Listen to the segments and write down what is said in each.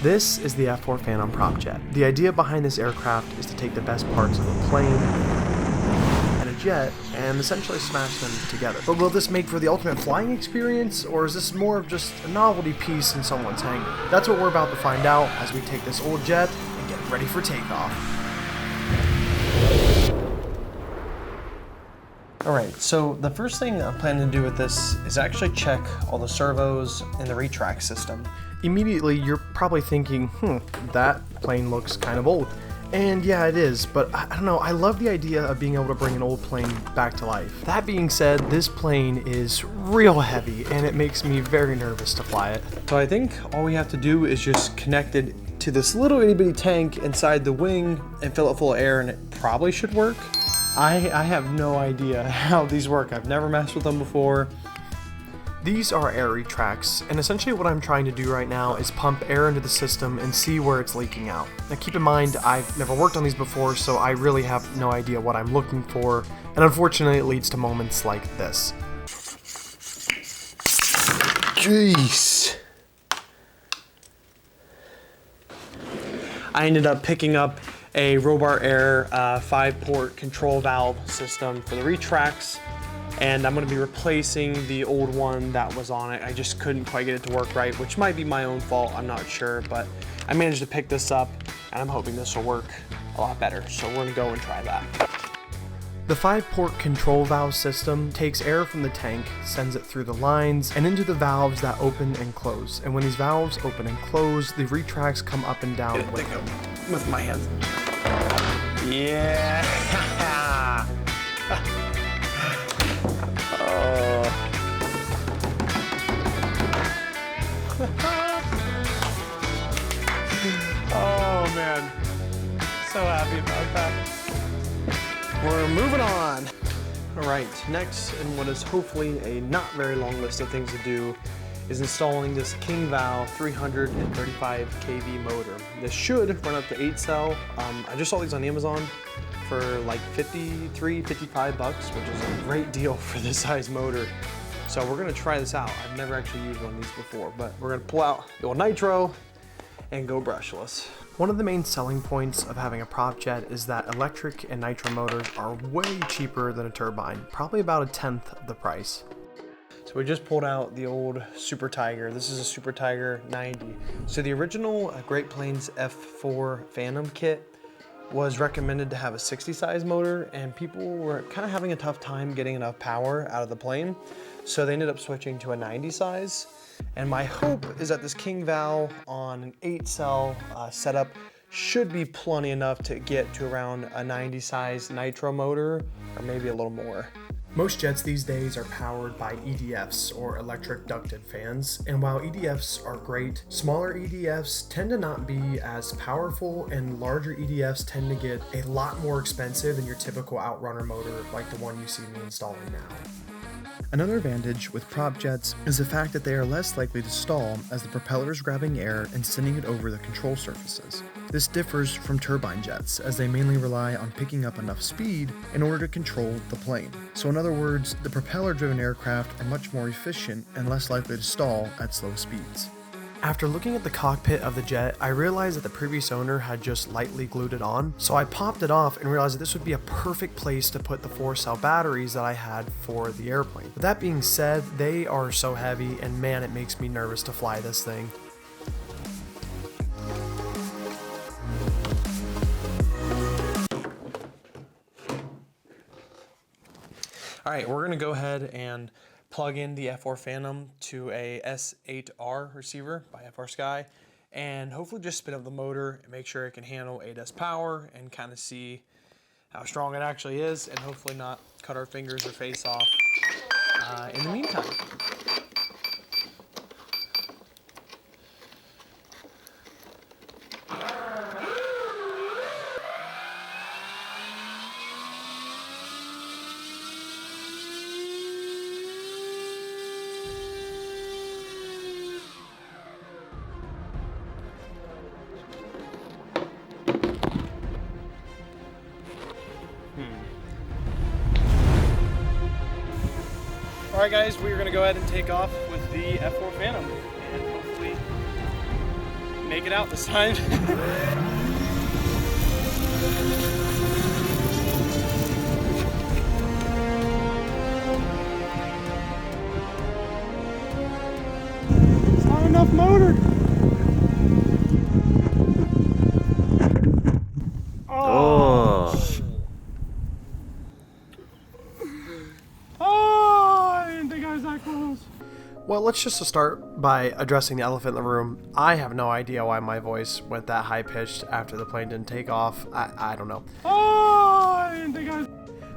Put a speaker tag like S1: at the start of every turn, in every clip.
S1: This is the F4 Phantom prop jet. The idea behind this aircraft is to take the best parts of a plane and a jet and essentially smash them together. But will this make for the ultimate flying experience, or is this more of just a novelty piece in someone's hangar? That's what we're about to find out as we take this old jet and get ready for takeoff. Alright, so the first thing I'm planning to do with this is actually check all the servos and the retract system. Immediately, you're probably thinking, that plane looks kind of old. And yeah, it is, but I don't know, I love the idea of being able to bring an old plane back to life. That being said, this plane is real heavy, and it makes me very nervous to fly it. So I think all we have to do is just connect it to this little itty bitty tank inside the wing and fill it full of air, and it probably should work. I have no idea how these work. I've never messed with them before. These are air retracts, and essentially what I'm trying to do right now is pump air into the system and see where it's leaking out. Now keep in mind, I've never worked on these before, so I really have no idea what I'm looking for, and unfortunately it leads to moments like this. Jeez. I ended up picking up a Robar Air 5-port control valve system for the retracts, and I'm going to be replacing the old one that was on it. I just couldn't quite get it to work right, which might be my own fault, I'm not sure, but I managed to pick this up, and I'm hoping this will work a lot better, so we're going to go and try that. The 5-port control valve system takes air from the tank, sends it through the lines, and into the valves that open and close. And when these valves open and close, the retracts come up and down with my hands. Yeah! Oh man, so happy about that. We're moving on. All right, next, and what is hopefully a not very long list of things to do, is installing this KingVal 335 kV motor. This should run up to 8 cell. I just saw these on Amazon for like 55 bucks, which is a great deal for this size motor. So we're gonna try this out. I've never actually used one of these before, but we're gonna pull out the old nitro and go brushless. One of the main selling points of having a prop jet is that electric and nitro motors are way cheaper than a turbine, probably about 1/10 of the price. So we just pulled out the old Super Tiger. This is a Super Tiger 90. So the original Great Plains F4 Phantom kit was recommended to have a 60 size motor, and people were kind of having a tough time getting enough power out of the plane. So they ended up switching to a 90 size. And my hope is that this KingVal on an 8 cell setup should be plenty enough to get to around a 90 size nitro motor, or maybe a little more. Most jets these days are powered by EDFs, or electric ducted fans, and while EDFs are great, smaller EDFs tend to not be as powerful, and larger EDFs tend to get a lot more expensive than your typical outrunner motor like the one you see me installing now. Another advantage with prop jets is the fact that they are less likely to stall as the propeller is grabbing air and sending it over the control surfaces. This differs from turbine jets, as they mainly rely on picking up enough speed in order to control the plane. So in other words, the propeller-driven aircraft are much more efficient and less likely to stall at slow speeds. After looking at the cockpit of the jet, I realized that the previous owner had just lightly glued it on, so I popped it off and realized that this would be a perfect place to put the 4-cell batteries that I had for the airplane. With that being said, they are so heavy, and man, it makes me nervous to fly this thing. All right, we're gonna go ahead and plug in the F4 Phantom to a S8R receiver by FrSky, and hopefully just spin up the motor and make sure it can handle 8S power and kind of see how strong it actually is, and hopefully not cut our fingers or face off in the meantime. All right, guys, we're gonna go ahead and take off with the F4 Phantom, and hopefully make it out this time. It's not enough motor. Well, let's just start by addressing the elephant in the room. I have no idea why my voice went that high-pitched after the plane didn't take off. I don't know.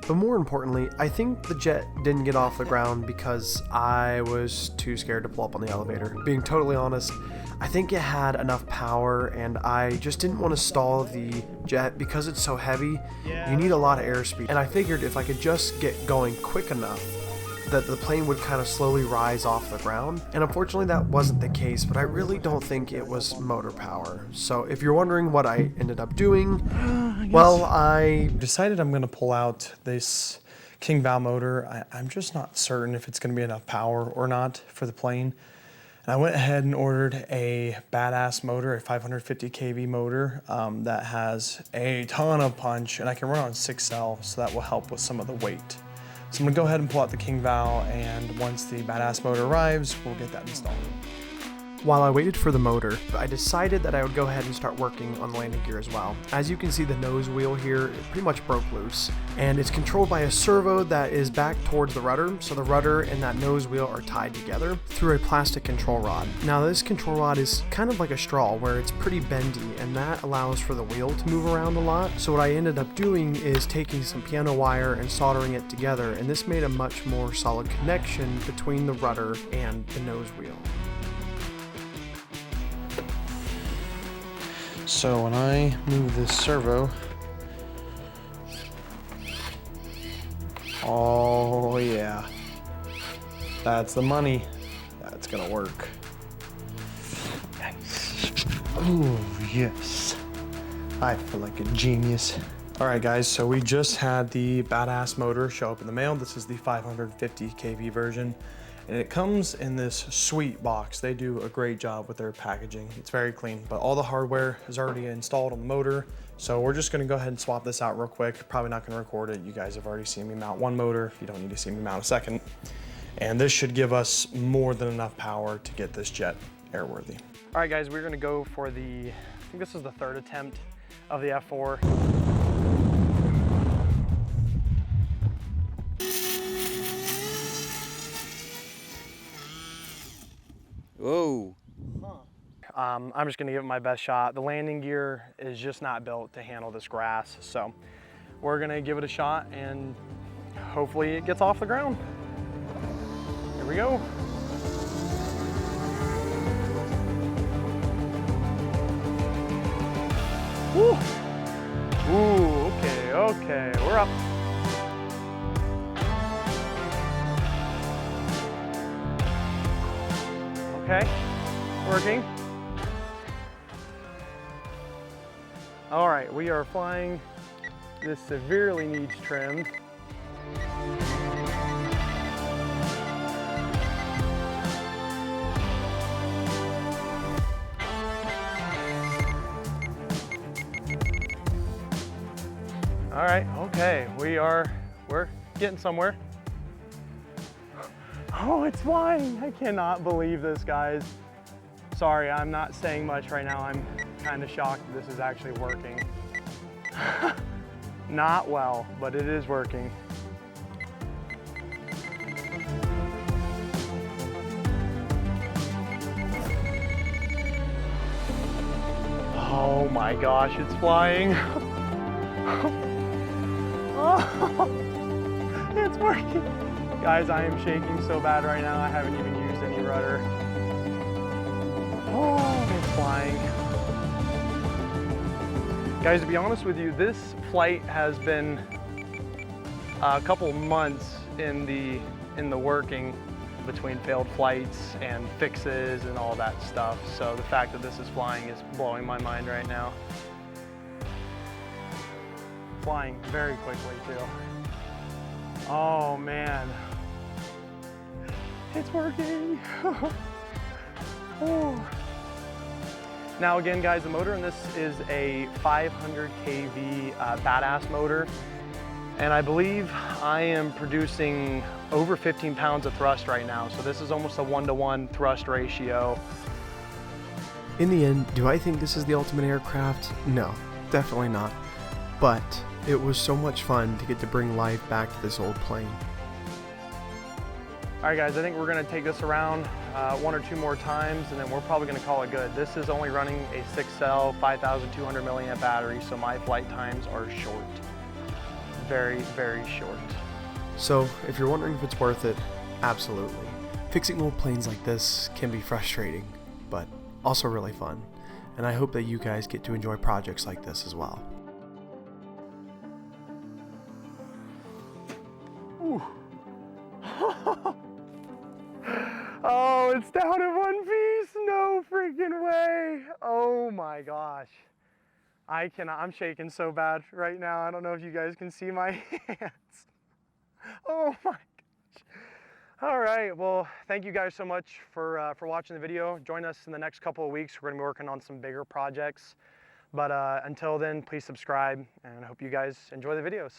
S1: But more importantly, I think the jet didn't get off the ground because I was too scared to pull up on the elevator. Being totally honest, I think it had enough power and I just didn't want to stall the jet because it's so heavy. You need a lot of airspeed. And I figured if I could just get going quick enough, that the plane would kind of slowly rise off the ground. And unfortunately that wasn't the case, but I really don't think it was motor power. So if you're wondering what I ended up doing, well, I decided I'm gonna pull out this King Val motor. I'm just not certain if it's gonna be enough power or not for the plane. And I went ahead and ordered a badass motor, a 550 kV motor that has a ton of punch, and I can run on 6L, so that will help with some of the weight. So I'm gonna go ahead and pull out the King Val, and once the badass motor arrives, we'll get that installed. While I waited for the motor, I decided that I would go ahead and start working on the landing gear as well. As you can see, the nose wheel here pretty much broke loose, and it's controlled by a servo that is back towards the rudder, so the rudder and that nose wheel are tied together through a plastic control rod. Now this control rod is kind of like a straw where it's pretty bendy, and that allows for the wheel to move around a lot. So what I ended up doing is taking some piano wire and soldering it together, and this made a much more solid connection between the rudder and the nose wheel. So when I move this servo, oh yeah, that's the money. That's gonna work. Nice. Oh yes, I feel like a genius. All right guys, so we just had the badass motor show up in the mail. This is the 550 kV version. And it comes in this sweet box. They do a great job with their packaging. It's very clean, but all the hardware is already installed on the motor. So we're just gonna go ahead and swap this out real quick. Probably not gonna record it. You guys have already seen me mount one motor. You don't need to see me mount a second. And this should give us more than enough power to get this jet airworthy. All right guys, we're gonna go for the, I think this is the third attempt of the F4.
S2: Whoa.
S1: I'm just gonna give it my best shot. The landing gear is just not built to handle this grass. So we're gonna give it a shot and hopefully it gets off the ground. Here we go. Woo. Ooh, okay, we're up. Okay, working. All right, we are flying. This severely needs trimmed. All right, okay, we're getting somewhere. Oh, it's flying. I cannot believe this, guys. Sorry, I'm not saying much right now. I'm kind of shocked this is actually working. Not well, but it is working. Oh my gosh, it's flying. Oh, it's working. Guys, I am shaking so bad right now. I haven't even used any rudder. Oh, it's flying. Guys, to be honest with you, this flight has been a couple months in the working between failed flights and fixes and all that stuff. So the fact that this is flying is blowing my mind right now. Flying very quickly too. Oh man. It's working. Oh. Now again, guys, the motor in this is a 500 kV badass motor. And I believe I am producing over 15 pounds of thrust right now. So this is almost a 1-to-1 thrust ratio. In the end, do I think this is the ultimate aircraft? No, definitely not. But it was so much fun to get to bring life back to this old plane. All right, guys, I think we're gonna take this around 1 or 2 more times, and then we're probably gonna call it good. This is only running a 6-cell, 5,200 milliamp battery, so my flight times are short. Very, very short. So if you're wondering if it's worth it, absolutely. Fixing old planes like this can be frustrating, but also really fun. And I hope that you guys get to enjoy projects like this as well. Ooh. Oh, it's down in one piece. No freaking way. Oh my gosh. I'm shaking so bad right now. I don't know if you guys can see my hands. Oh my gosh. All right, well, thank you guys so much for watching the video. Join us in the next couple of weeks. We're gonna be working on some bigger projects. But until then, please subscribe, and I hope you guys enjoy the videos.